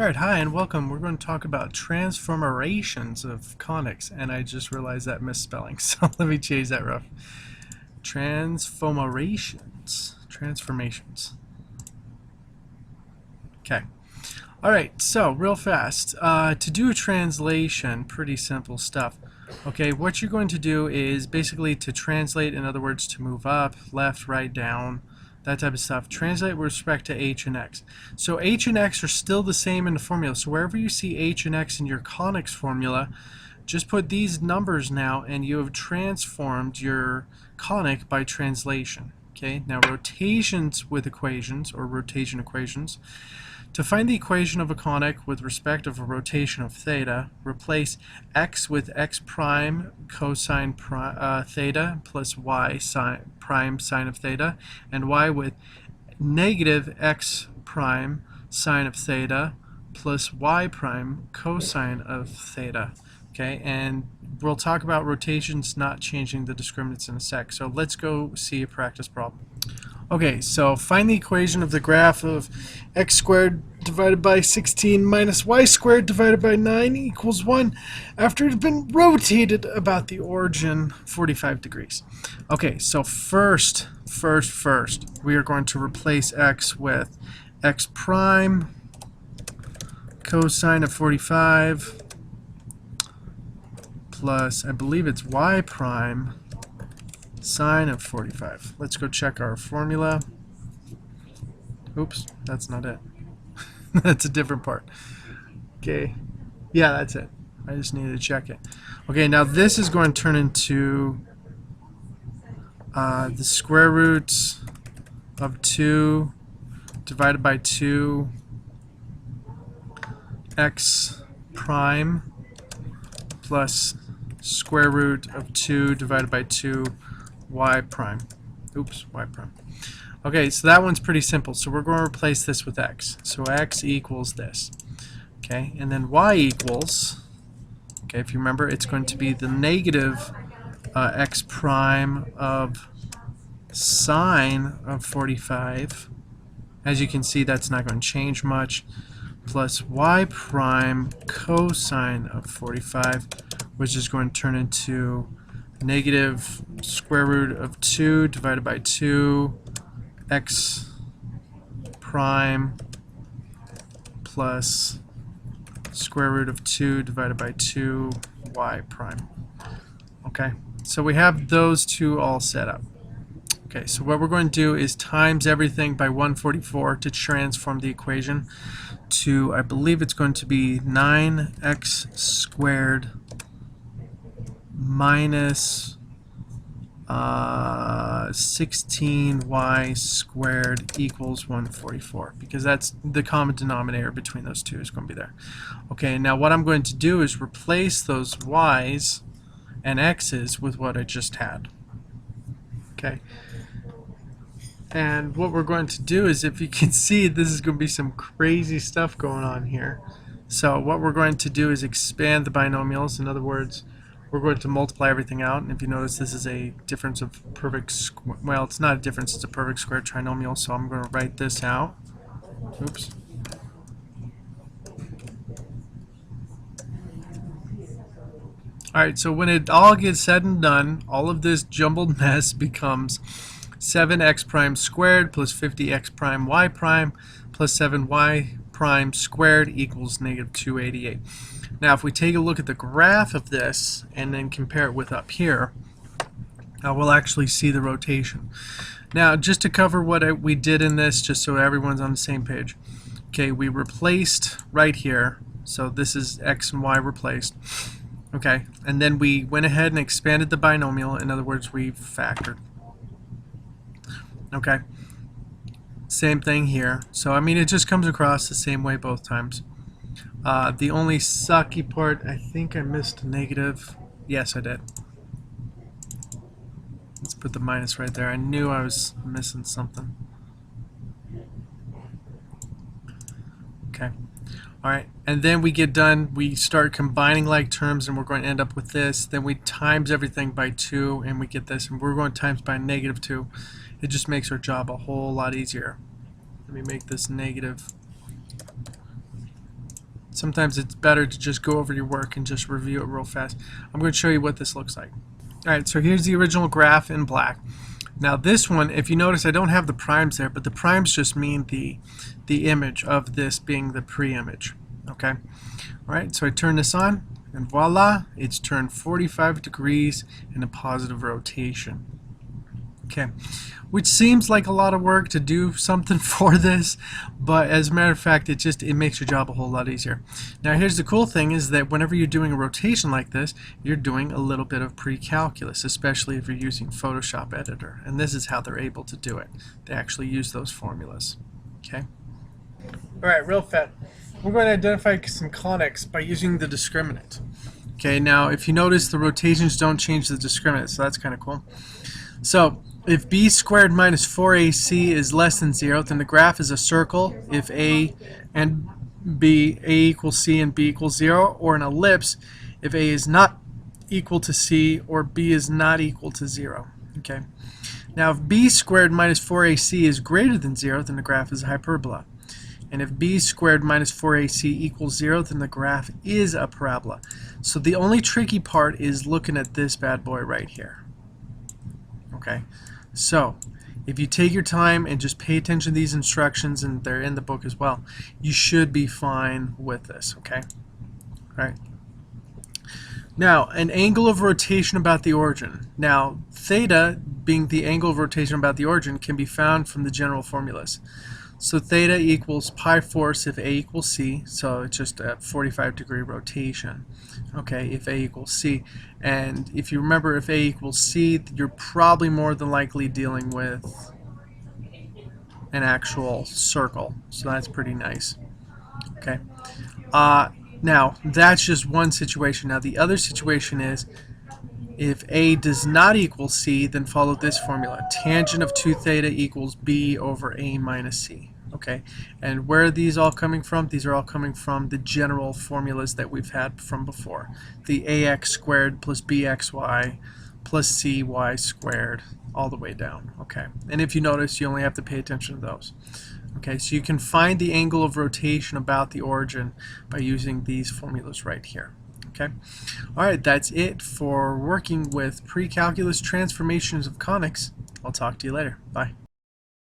Alright, hi and welcome. We're going to talk about transformations of conics, and I just realized that misspelling, so let me change that rough. Transformations. Okay. Alright, so real fast. To do a translation, pretty simple stuff. Okay, what you're going to do is basically to translate, in other words, to move up, left, right, down, that type of stuff. Translate with respect to h and x. So h and x are still the same in the formula. So wherever you see h and x in your conics formula, just put these numbers now and you have transformed your conic by translation. Okay, now rotations with equations, or rotation equations. To find the equation of a conic with respect of a rotation of theta, replace x with x prime cosine theta plus y prime sine of theta, and y with negative x prime sine of theta plus y prime cosine of theta. Okay, and we'll talk about rotations not changing the discriminants in a sec. So let's go see a practice problem. Okay, so find the equation of the graph of x squared divided by 16 minus y squared divided by 9 equals 1 after it has been rotated about the origin 45 degrees. Okay, so first, we are going to replace x with x prime cosine of 45 plus, I believe it's y prime sine of 45. Let's go check our formula. Oops, that's not it. That's a different part. Okay, yeah, that's it. I just needed to check it. Okay, now this is going to turn into the square root of 2 divided by 2 x prime plus square root of 2 divided by 2 y prime. Oops, y prime. Okay, so that one's pretty simple. So we're going to replace this with x. So x equals this. Okay, and then y equals, okay, if you remember, it's going to be the negative x prime of sine of 45. As you can see, that's not going to change much. Plus y prime cosine of 45, which is going to turn into negative square root of 2 divided by 2 x prime plus square root of 2 divided by 2 y prime. Okay, so we have those two all set up. Okay, so what we're going to do is times everything by 144 to transform the equation to, I believe it's going to be 9x squared minus 16y squared equals 144, because that's the common denominator between those two is going to be there. Okay, now what I'm going to do is replace those y's and x's with what I just had. Okay, and what we're going to do is, if you can see, this is going to be some crazy stuff going on here. So what we're going to do is expand the binomials. In other words, we're going to multiply everything out, and if you notice, this is a difference of perfect square. Well, it's not a difference, it's a perfect square trinomial, so I'm going to write this out. Oops. Alright, so when it all gets said and done, all of this jumbled mess becomes 7x prime squared plus 50x prime y prime plus 7y prime squared equals negative 288. Now, if we take a look at the graph of this and then compare it with up here, we'll actually see the rotation. Now, just to cover what we did in this, just so everyone's on the same page. Okay, we replaced right here, so this is x and y replaced. Okay, and then we went ahead and expanded the binomial. In other words, we factored. Okay, same thing here. So, I mean, it just comes across the same way both times. The only sucky part, I think I missed a negative. Yes, I did. Let's put the minus right there. I knew I was missing something. Okay. Alright, and then we get done, we start combining like terms, and we're going to end up with this. Then we times everything by 2, and we get this, and we're going to times by negative 2. It just makes our job a whole lot easier. Let me make this negative Sometimes it's better to just go over your work and just review it real fast. I'm going to show you what this looks like. Alright, so here's the original graph in black. Now this one, if you notice, I don't have the primes there, but the primes just mean the image of this being the pre-image. Okay? Alright, so I turn this on, and voila, it's turned 45 degrees in a positive rotation. Okay, which seems like a lot of work to do something for this, but as a matter of fact, it makes your job a whole lot easier. Now here's the cool thing, is that whenever you're doing a rotation like this, you're doing a little bit of pre-calculus, especially if you're using Photoshop Editor, and this is how they're able to do it. They actually use those formulas. Okay. Alright, real fast. We're going to identify some conics by using the discriminant. Okay, now if you notice, the rotations don't change the discriminant, so that's kind of cool. So if b squared minus 4ac is less than 0, then the graph is a circle if a and b, a equals c and b equals 0, or an ellipse if a is not equal to c or b is not equal to 0. Okay. Now if b squared minus 4ac is greater than 0, then the graph is a hyperbola. And if b squared minus 4ac equals 0, then the graph is a parabola. So the only tricky part is looking at this bad boy right here. Okay, so if you take your time and just pay attention to these instructions, and they're in the book as well, you should be fine with this. Okay, all right. Now, an angle of rotation about the origin. Now, theta, being the angle of rotation about the origin, can be found from the general formulas. So theta equals pi force if a equals c, so it's just a 45-degree rotation, okay, if a equals c. And if you remember, if a equals c, you're probably more than likely dealing with an actual circle, so that's pretty nice. Okay. Now, that's just one situation. Now, the other situation is, if a does not equal c, then follow this formula. Tangent of 2 theta equals b over a minus c. Okay, and where are these all coming from? These are all coming from the general formulas that we've had from before. The ax squared plus bxy plus cy squared, all the way down. Okay, and if you notice, you only have to pay attention to those. Okay, so you can find the angle of rotation about the origin by using these formulas right here. Okay, all right, that's it for working with pre-calculus transformations of conics. I'll talk to you later. Bye.